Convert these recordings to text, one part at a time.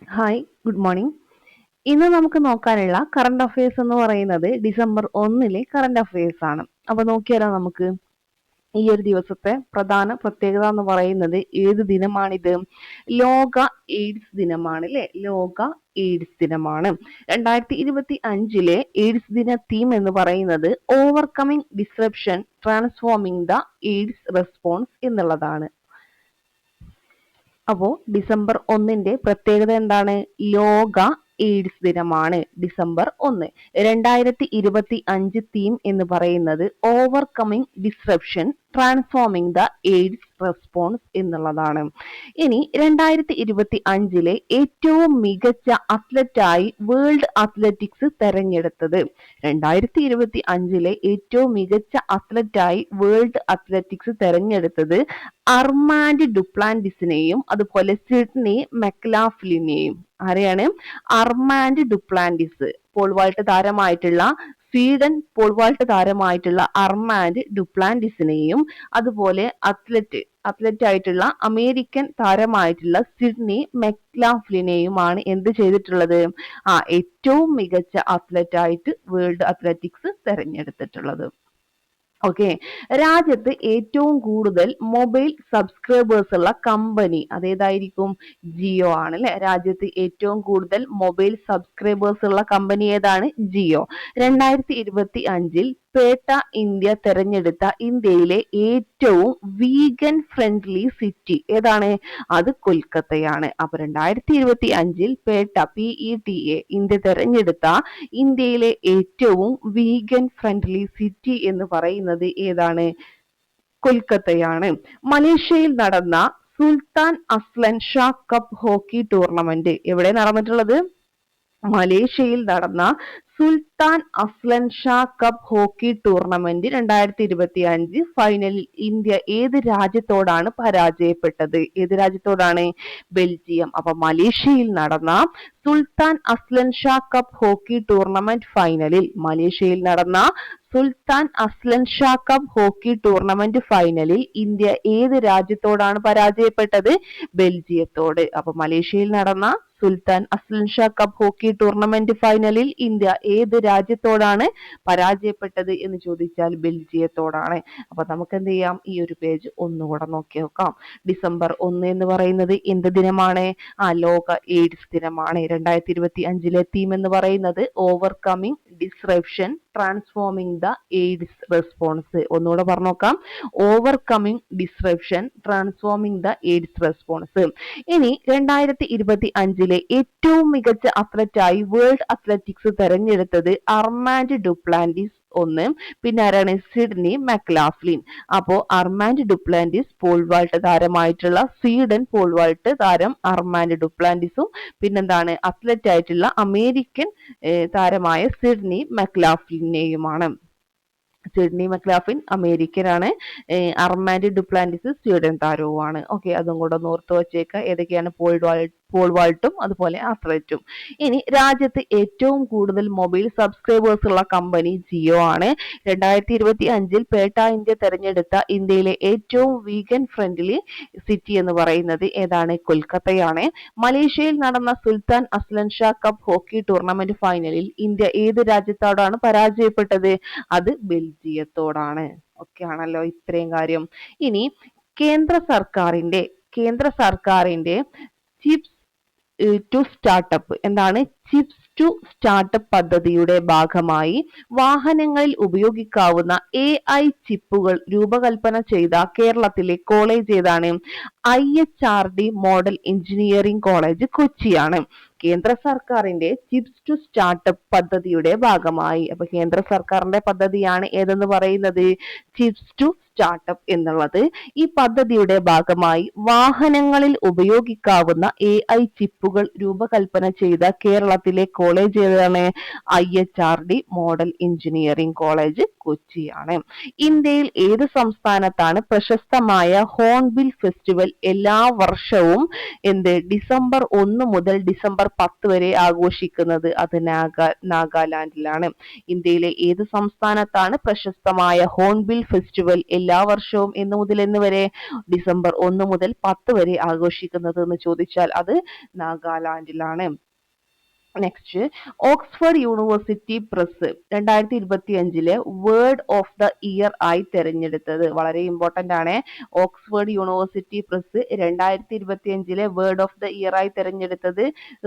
Hi, good morning. ഇന്ന് നമുക്ക് നോക്കാനുള്ള കറണ്ട് അഫയേഴ്സ് എന്ന് പറയുന്നത് ഡിസംബർ 1 കറണ്ട് അഫയേഴ്സ് ആണ്. അപ്പൊ നോക്കിയാലോ നമുക്ക്. ഈ ഒരു ദിവസത്തെ പ്രധാന പ്രത്യേകത എന്ന് പറയുന്നത് ഏത് ദിനമാണിത്? ലോക എയ്ഡ്സ് ദിനമാണ് അല്ലെ? ലോക എയ്ഡ്സ് ദിനമാണ്. 2025 എയ്ഡ്സ് ദിന തീം എന്ന് പറയുന്നത് overcoming disruption transforming the AIDS response എന്നുള്ളതാണ്. അപ്പോ ഡിസംബർ 1 പ്രത്യേകത എന്താണ്? ലോക എയ്ഡ്സ് ദിനമാണ് ഡിസംബർ 1. 2025 തീം എന്ന് പറയുന്നത് overcoming disruption transforming the AIDS response എന്നുള്ളതാണ്. ഇനി 2025 ഏറ്റവും മികച്ച അത്ലറ്റായി വേൾഡ് അത്ലറ്റിക്സ് തെരഞ്ഞെടുത്തത്. 2025 ഏറ്റവും മികച്ച അത്ലറ്റായി വേൾഡ് അത്ലറ്റിക്സ് തെരഞ്ഞെടുത്തത് അർമാൻഡ് ഡുപ്ലാന്റിസിനെയും അതുപോലെ സിഡ്നി മെക്ലാഫ്ലിനെയും. ആരെയാണ്? അർമാൻഡ് ഡുപ്ലാന്റിസ്, പോൾ വാൾട്ട് താരമായിട്ടുള്ള സ്വീഡൻ പോൾ വാൾട്ട് താരമായിട്ടുള്ള അർമാൻഡ് ഡുപ്ലാന്റിസിനെയും അതുപോലെ അത്ലറ്റ് ആയിട്ടുള്ള അമേരിക്കൻ താരമായിട്ടുള്ള സിഡ്നി മെക്ലാഫ്ലിനെയുമാണ് എന്ത് ചെയ്തിട്ടുള്ളത്? ഏറ്റവും മികച്ച അത്ലറ്റ് ആയിട്ട് വേൾഡ് അത്ലറ്റിക്സ് തെരഞ്ഞെടുത്തിട്ടുള്ളത്. ഓക്കെ. രാജ്യത്ത് ഏറ്റവും കൂടുതൽ മൊബൈൽ സബ്സ്ക്രൈബേഴ്സ് ഉള്ള കമ്പനി അതേതായിരിക്കും? ജിയോ ആണ് അല്ലെ? രാജ്യത്ത് ഏറ്റവും കൂടുതൽ മൊബൈൽ സബ്സ്ക്രൈബേഴ്സ് ഉള്ള കമ്പനി ഏതാണ്? ജിയോ. 2025 പേട്ട ഇന്ത്യ തെരഞ്ഞെടുത്ത ഇന്ത്യയിലെ ഏറ്റവും വീഗൻ ഫ്രണ്ട്ലി സിറ്റി ഏതാണ്? അത് കൊൽക്കത്തയാണ്. അപ്പൊ 2025 പേട്ട PETA ഇന്ത്യ തെരഞ്ഞെടുത്ത ഇന്ത്യയിലെ ഏറ്റവും വീഗൻ ഫ്രണ്ട്ലി സിറ്റി എന്ന് പറയുന്നത് ഏതാണ്? കൊൽക്കത്തയാണ്. മലേഷ്യയിൽ നടന്ന Sultan Azlan Shah cup hockey tournament എവിടെ നടന്നിട്ടുള്ളത്? മലേഷ്യയിൽ നടന്ന Sultan Azlan Shah cup hockey tournament 2025 ഫൈനലിൽ ഇന്ത്യ ഏത് രാജ്യത്തോടാണ് പരാജയപ്പെട്ടത്? ഏത് രാജ്യത്തോടാണ്? ബെൽജിയം. അപ്പൊ മലേഷ്യയിൽ നടന്ന Sultan Azlan Shah cup hockey tournament ഫൈനലിൽ മലേഷ്യയിൽ നടന്ന Sultan Azlan Shah cup hockey tournament ഫൈനലിൽ ഇന്ത്യ ഏത് രാജ്യത്തോടാണ് പരാജയപ്പെട്ടത്? ബെൽജിയത്തോട്. അപ്പൊ മലേഷ്യയിൽ നടന്ന Sultan Azlan Shah cup hockey tournament ഫൈനലിൽ ഇന്ത്യ ഏത് രാജ്യത്തോടാണ് പരാജയപ്പെട്ടത് എന്ന് ചോദിച്ചാൽ ബെൽജിയത്തോടാണ്. അപ്പൊ നമുക്ക് എന്ത് ചെയ്യാം? ഈ ഒരു പേജ് ഒന്നുകൂടെ നോക്കി നോക്കാം. ഡിസംബർ 1 എന്ന് പറയുന്നത് എന്ത് ദിനമാണ്? ലോക എയ്ഡ്സ് ദിനമാണ്. 2025 തീം എന്ന് പറയുന്നത് overcoming disruption transforming the AIDS response. ഒന്നുകൂടെ പറഞ്ഞു നോക്കാം. Overcoming disruption transforming the AIDS response. ഇനി 2025 ഏറ്റവും മികച്ച അത്ലറ്റായി വേൾഡ് അത്ലറ്റിക്സ് തെരഞ്ഞെടുത്തത് അർമാൻഡ് ഡുപ്ലാന്റിസ് ഒന്ന്, പിന്നെ ആരാണ്? Sydney McLaughlin. അപ്പോ അർമാൻഡ് ഡുപ്ലാന്റിസ് പോൾ വാൾട്ട് താരമായിട്ടുള്ള സ്വീഡൻ പോൾ വാൾട്ട് താരം അർമാൻഡ് ഡുപ്ലാന്റിസും പിന്നെന്താണ് അത്ലറ്റ് ആയിട്ടുള്ള അമേരിക്കൻ താരമായ സിഡ്നി മെക്ലാഫ്ലിനെയുമാണ്. സിഡ്നി മെക്ലാഫിൻ അമേരിക്കനാണ്. അർമാൻഡ് ഡുപ്ലാന്റിസ് സ്വീഡൻ താരവുമാണ്. ഓക്കെ, അതും കൂടെ ഒന്ന് ഓർത്ത് വെച്ചേക്കുക. ഏതൊക്കെയാണ്? പോൾ വാൾട്ടും അതുപോലെ അത്ലറ്റും. ഇനി രാജ്യത്ത് ഏറ്റവും കൂടുതൽ മൊബൈൽ സബ്സ്ക്രൈബേഴ്സ് ഉള്ള കമ്പനി ജിയോ ആണ്. 2025 പേട്ട ഇന്ത്യ തെരഞ്ഞെടുത്ത ഇന്ത്യയിലെ ഏറ്റവും വീഗൻ ഫ്രണ്ട്ലി സിറ്റി എന്ന് പറയുന്നത് ഏതാണ്? കൊൽക്കത്തയാണ്. മലേഷ്യയിൽ നടന്ന Sultan Azlan Shah cup hockey tournament ഫൈനലിൽ ഇന്ത്യ ഏത് രാജ്യത്തോടാണ് പരാജയപ്പെട്ടത്? അത് ബെൽജിയത്തോടാണ്. ഓക്കെ ആണല്ലോ ഇത്രയും കാര്യം. ഇനി കേന്ദ്ര സർക്കാരിന്റെ ചിപ്സ് ടു സ്റ്റാർട്ടപ്പ് എന്താണ്? ചിപ്സ് ടു സ്റ്റാർട്ടപ്പ് പദ്ധതിയുടെ ഭാഗമായി വാഹനങ്ങളിൽ ഉപയോഗിക്കാവുന്ന AI ചിപ്പുകൾ രൂപകൽപ്പന ചെയ്ത കേരളത്തിലെ കോളേജ് ഏതാണ്? IHRD മോഡൽ എഞ്ചിനീയറിംഗ് കോളേജ് കൊച്ചിയാണ്. കേന്ദ്ര സർക്കാരിന്റെ ചിപ്സ് ടു സ്റ്റാർട്ടപ്പ് പദ്ധതിയുടെ ഭാഗമായി. അപ്പൊ കേന്ദ്ര സർക്കാരിന്റെ പദ്ധതിയാണ് ഏതെന്ന് പറയുന്നത്? ചിപ്സ് ടു സ്റ്റാർട്ടപ്പ് എന്നുള്ളത്. ഈ പദ്ധതിയുടെ ഭാഗമായി വാഹനങ്ങളിൽ ഉപയോഗിക്കാവുന്ന AI ചിപ്പുകൾ രൂപകൽപ്പന ചെയ്ത കേരളത്തിലെ കോളേജ് ഏതാണ്? IHRD മോഡൽ എഞ്ചിനീയറിംഗ് കോളേജ് കൊച്ചിയാണ്. ഇന്ത്യയിൽ ഏത് സംസ്ഥാനത്താണ് പ്രശസ്തമായ ഹോൺബിൽ ഫെസ്റ്റിവൽ എല്ലാ വർഷവും ഡിസംബർ 1 മുതൽ ഡിസംബർ 10 വരെ ആഘോഷിക്കുന്നത്? അത് നാഗാലാൻഡിലാണ്. ഇന്ത്യയിലെ ഏത് സംസ്ഥാനത്താണ് പ്രശസ്തമായ ഹോൺബിൽ ഫെസ്റ്റിവൽ എല്ലാ എല്ലാ വർഷവും എന്ന് മുതൽ എന്ന് വരെ? ഡിസംബർ 1 മുതൽ 10 വരെ ആഘോഷിക്കുന്നത് എന്ന് ചോദിച്ചാൽ അത് നാഗാലാൻഡിലാണ്. Next, Oxford university press 2025 word of the year ആയി തെരഞ്ഞെടുത്തത്, വളരെ ഇമ്പോർട്ടന്റ് ആണ്. Oxford university press 2025 word of the year ആയി തെരഞ്ഞെടുത്തത്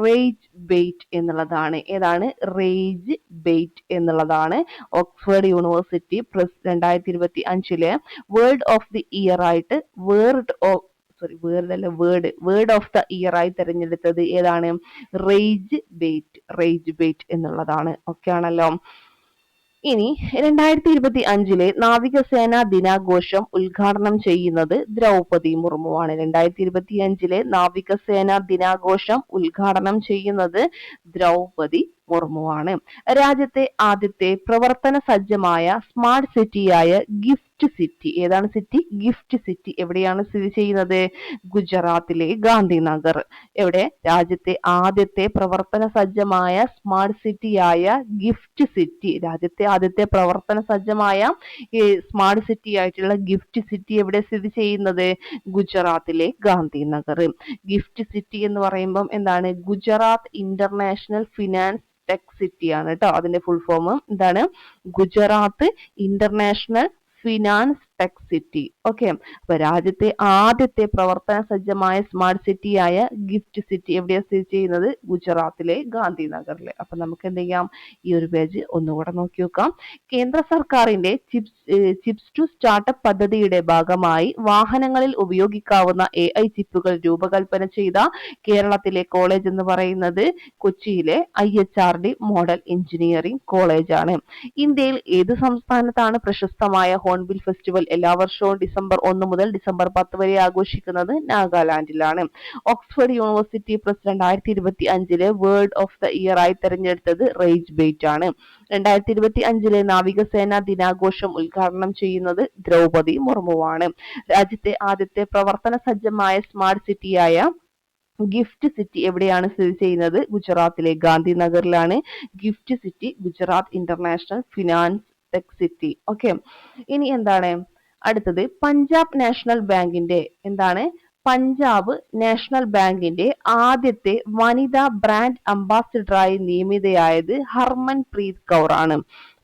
റേജ് ബെയ്റ്റ് എന്നുള്ളതാണ്. ഏതാണ്? റേജ് ബെയ്റ്റ് എന്നുള്ളതാണ് Oxford university press 2025 word of the year ആയിട്ട് വേർഡ് ഓഫ് ദ ഇയർ ആയി തെരഞ്ഞെടുത്തത് ഏതാണ്? റേജ് ബെയ്റ്റ് എന്നുള്ളതാണ്. ഓക്കെ ആണല്ലോ. ഇനി 2025 നാവികസേനാ ദിനാഘോഷം ഉദ്ഘാടനം ചെയ്യുന്നത് ദ്രൗപദി മുർമുവാണ്. 2025 നാവികസേനാ ദിനാഘോഷം ഉദ്ഘാടനം ചെയ്യുന്നത് ദ്രൗപദി മുർമുവാണ്. രാജ്യത്തെ ആദ്യത്തെ പ്രവർത്തന സജ്ജമായ സ്മാർട്ട് സിറ്റിയായ ഗിഫ്റ്റ് സിറ്റി, ഏതാണ് സിറ്റി? ഗിഫ്റ്റ് സിറ്റി എവിടെയാണ് സ്ഥിതി ചെയ്യുന്നത്? ഗുജറാത്തിലെ ഗാന്ധിനഗർ. എവിടെ? രാജ്യത്തെ ആദ്യത്തെ പ്രവർത്തന സജ്ജമായ സ്മാർട്ട് സിറ്റിയായ ഗിഫ്റ്റ് സിറ്റി, രാജ്യത്തെ ആദ്യത്തെ പ്രവർത്തന സജ്ജമായ സ്മാർട്ട് സിറ്റി ആയിട്ടുള്ള ഗിഫ്റ്റ് സിറ്റി എവിടെ സ്ഥിതി ചെയ്യുന്നത്? ഗുജറാത്തിലെ ഗാന്ധിനഗർ. ഗിഫ്റ്റ് സിറ്റി എന്ന് പറയുമ്പം എന്താണ്? Gujarat international finance tech city ആണ് കേട്ടോ. അതിന്റെ ഫുൾ ഫോം എന്താണ്? Gujarat international finance tech city. Okay, അപ്പൊ രാജ്യത്തെ ആദ്യത്തെ പ്രവർത്തന സജ്ജമായ സ്മാർട്ട് സിറ്റിയായ ഗിഫ്റ്റ് സിറ്റി എവിടെയാണ് സ്ഥിതി ചെയ്യുന്നത്? ഗുജറാത്തിലെ ഗാന്ധിനഗറിലെ. അപ്പൊ നമുക്ക് എന്ത് ചെയ്യാം? ഈ ഒരു പേജ് ഒന്നുകൂടെ നോക്കി നോക്കാം. കേന്ദ്ര സർക്കാരിന്റെ ചിപ്സ് ടു സ്റ്റാർട്ടപ്പ് പദ്ധതിയുടെ ഭാഗമായി വാഹനങ്ങളിൽ ഉപയോഗിക്കാവുന്ന AI ചിപ്പുകൾ രൂപകൽപ്പന ചെയ്ത കേരളത്തിലെ കോളേജ് എന്ന് പറയുന്നത് കൊച്ചിയിലെ IHRD മോഡൽ എഞ്ചിനീയറിംഗ് കോളേജ് ആണ്. ഇന്ത്യയിൽ ഏത് സംസ്ഥാനത്താണ് പ്രശസ്തമായ ഹോൺബിൽ ഫെസ്റ്റിവൽ എല്ലാ വർഷവും ഡിസംബർ 1 മുതൽ ഡിസംബർ 10 വരെ ആഘോഷിക്കുന്നത്? നാഗാലാൻഡിലാണ്. Oxford university press 2025 word of the year ആയി തെരഞ്ഞെടുത്തത് റേജ് ബെയ്റ്റ് ആണ്. 2025 നാവികസേനാ ദിനാഘോഷം ഉദ്ഘാടനം ചെയ്യുന്നത് ദ്രൗപദി മുർമുവാണ്. രാജ്യത്തെ ആദ്യത്തെ പ്രവർത്തന സജ്ജമായ സ്മാർട്ട് സിറ്റിയായ ഗിഫ്റ്റ് സിറ്റി എവിടെയാണ് സ്ഥിതി ചെയ്യുന്നത്? ഗുജറാത്തിലെ ഗാന്ധിനഗറിലാണ്. Gift city Gujarat international finance tech city. Okay, ഇനി എന്താണ് അടുത്തത്? പഞ്ചാബ് നാഷണൽ ബാങ്കിന്റെ എന്താണ്? പഞ്ചാബ് നാഷണൽ ബാങ്കിന്റെ ആദ്യത്തെ വനിതാ ബ്രാൻഡ് അംബാസിഡറായി നിയമിതയായത് ഹർമൻ പ്രീത് കൗർ ആണ്.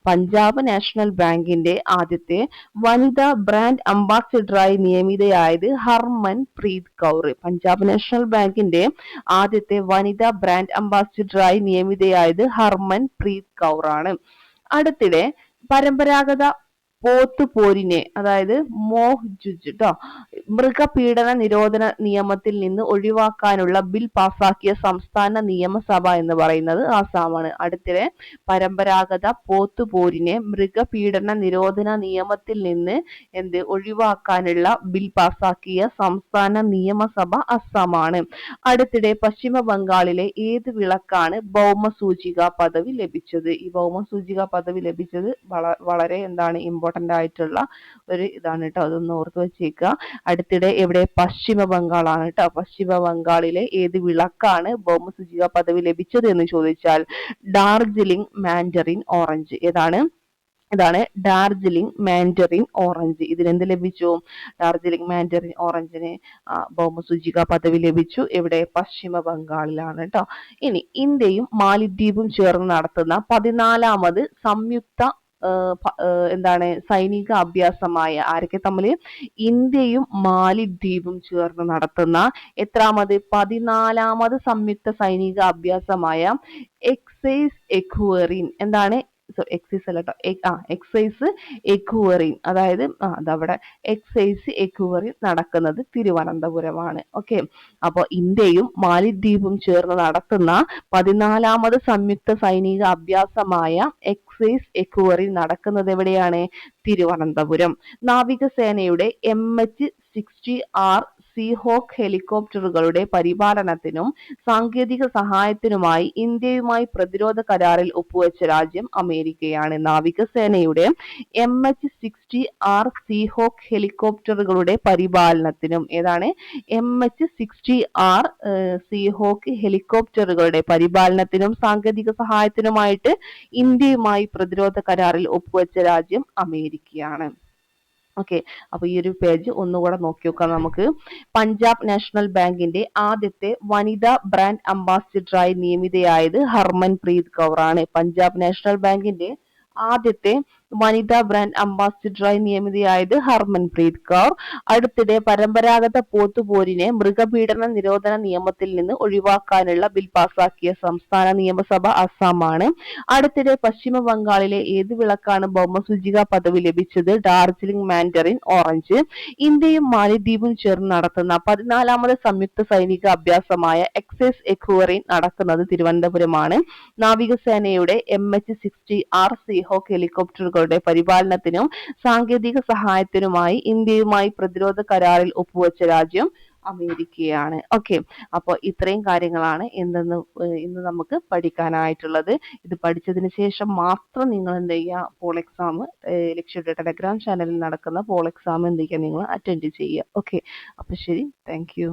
പഞ്ചാബ് നാഷണൽ ബാങ്കിന്റെ ആദ്യത്തെ വനിതാ ബ്രാൻഡ് അംബാസിഡറായി നിയമിതയായത് ഹർമൻ പ്രീത് കൗർ. പഞ്ചാബ് നാഷണൽ ബാങ്കിന്റെ ആദ്യത്തെ വനിതാ ബ്രാൻഡ് അംബാസിഡറായി നിയമിതയായത് ഹർമൻ പ്രീത് കൗർ ആണ്. അടുത്തിടെ പരമ്പരാഗത പോത്തുപോരിനെ, അതായത് മോഹ് ജുജ് ട്ടോ, മൃഗപീഡന നിരോധന നിയമത്തിൽ നിന്ന് ഒഴിവാക്കാനുള്ള ബിൽ പാസാക്കിയ സംസ്ഥാന നിയമസഭ എന്ന് പറയുന്നത് ആസാമാണ്. അടുത്തിടെ പരമ്പരാഗത പോത്തുപോരിനെ മൃഗപീഡന നിരോധന നിയമത്തിൽ നിന്ന് ഒഴിവാക്കാനുള്ള ബിൽ പാസാക്കിയ സംസ്ഥാന നിയമസഭ അസമാണ്. അടുത്തിടെ പശ്ചിമ ബംഗാളിലെ ഏത് വിളക്കാണ് ഭൗമസൂചിക പദവി ലഭിച്ചത്? ഈ ഭൗമസൂചിക പദവി ലഭിച്ചത് വളരെ ഇമ്പോർട്ടന്റ് ആയിട്ടുള്ള ഒരു ഇതാണ് കേട്ടോ. അതൊന്ന് ഓർത്ത് വെച്ചേക്കുക. അടുത്തിടെ എവിടെ? പശ്ചിമ ബംഗാളാണ് കേട്ടോ. പശ്ചിമ ബംഗാളിലെ ഏത് വിളക്കാണ് ഭൗമസൂചിക പദവി ലഭിച്ചത് എന്ന് ചോദിച്ചാൽ ഡാർജിലിംഗ് മാൻഡറിൻ ഓറഞ്ച്. ഇതാണ് ഡാർജിലിംഗ് മാൻഡറിൻ ഓറഞ്ച്. ഇതിനെന്ത് ലഭിച്ചു? ഡാർജിലിംഗ് മാൻഡറിൻ ഓറഞ്ചിന് ഭൗമസൂചിക പദവി ലഭിച്ചു. എവിടെ? പശ്ചിമ ബംഗാളിലാണ് കേട്ടോ. ഇനി ഇന്ത്യയും മാലിദ്വീപും ചേർന്ന് നടത്തുന്ന 14ാമത് സംയുക്ത സൈനിക അഭ്യാസമായ, ആരൊക്കെ തമ്മിൽ? ഇന്ത്യയും മാലിദ്വീപും ചേർന്ന് നടത്തുന്ന എത്രാമത്? 14ാമത് സംയുക്ത സൈനിക അഭ്യാസമായ എക്സൈസ് എക്വറിൻ. എക്സൈസ് എക്വറിൻ, അതായത് അതവിടെ എക്സൈസ് എക്വറിൻ നടക്കുന്നത് തിരുവനന്തപുരമാണ്. ഓക്കെ, അപ്പോൾ ഇന്ത്യയും മാലിദ്വീപും ചേർന്ന് നടത്തുന്ന 14ാമത് സംയുക്ത സൈനിക അഭ്യാസമായ എക്സൈസ് എക്വറിൻ നടക്കുന്നത് എവിടെയാണ്? തിരുവനന്തപുരം. നാവികസേനയുടെ MH-60R സീഹോക്ക് ഹെലികോപ്റ്ററുകളുടെ പരിപാലനത്തിനും സാങ്കേതിക സഹായത്തിനുമായി ഇന്ത്യയുമായി പ്രതിരോധ കരാറിൽ ഒപ്പുവെച്ച രാജ്യം അമേരിക്കയാണ്. നാവികസേനയുടെ MH-60R സീഹോക്ക് ഹെലികോപ്റ്ററുകളുടെ പരിപാലനത്തിനും, MH-60R സീഹോക്ക് ഹെലികോപ്റ്ററുകളുടെ പരിപാലനത്തിനും സാങ്കേതിക സഹായത്തിനുമായിട്ട് ഇന്ത്യയുമായി പ്രതിരോധ കരാറിൽ ഒപ്പുവെച്ച രാജ്യം അമേരിക്കയാണ്. ഓക്കെ, അപ്പൊ ഈ ഒരു പേജ് ഒന്നുകൂടെ നോക്കി നോക്കാം നമുക്ക്. പഞ്ചാബ് നാഷണൽ ബാങ്കിന്റെ ആദ്യത്തെ വനിതാ ബ്രാൻഡ് അംബാസിഡറായി നിയമിതയായത് ഹർമൻപ്രീത് കൗർ ആണ്. പഞ്ചാബ് നാഷണൽ ബാങ്കിന്റെ ആദ്യത്തെ വനിതാ ബ്രാൻഡ് അംബാസിഡറായി നിയമിതയായത് ഹർമൻപ്രീത് കൗർ. അടുത്തിടെ പരമ്പരാഗത പോത്തുപോരിനെ മൃഗപീഡന നിരോധന നിയമത്തിൽ നിന്ന് ഒഴിവാക്കാനുള്ള ബിൽ പാസാക്കിയ സംസ്ഥാന നിയമസഭ അസാമാണ്. അടുത്തിടെ പശ്ചിമ ബംഗാളിലെ ഏത് വിളക്കാണ് ഭൗമസൂചിക പദവി ലഭിച്ചത്? Darjeeling Mandarin orange. ഇന്ത്യയും മാലിദ്വീപും ചേർന്ന് നടത്തുന്ന 14ാമത് സംയുക്ത സൈനിക അഭ്യാസമായ എക്സൈസ് എക്വറിൻ നടക്കുന്നത് തിരുവനന്തപുരമാണ്. നാവികസേനയുടെ MH-60R സീഹോക്ക് ഹെലികോപ്റ്ററുകളുടെ പരിപാലനത്തിനും സാങ്കേതിക സഹായത്തിനുമായി ഇന്ത്യയുമായി പ്രതിരോധ കരാറിൽ ഒപ്പുവെച്ച രാജ്യം അമേരിക്കയാണ്. ഓക്കെ, അപ്പോൾ ഇത്രയും കാര്യങ്ങളാണ് ഇന്ന് നമുക്ക് പഠിക്കാനായിട്ടുള്ളത്. ഇത് പഠിച്ചതിന് ശേഷം മാത്രം നിങ്ങൾ എന്ത് ചെയ്യുക, പോൾ എക്സാം ലക്ഷ്യയുടെ ടെലഗ്രാം ചാനലിൽ നടക്കുന്ന പോൾ എക്സാം എന്ത് ചെയ്യുക, നിങ്ങൾ അറ്റൻഡ് ചെയ്യുക. ഓക്കെ, അപ്പോൾ ശരി, താങ്ക് യു.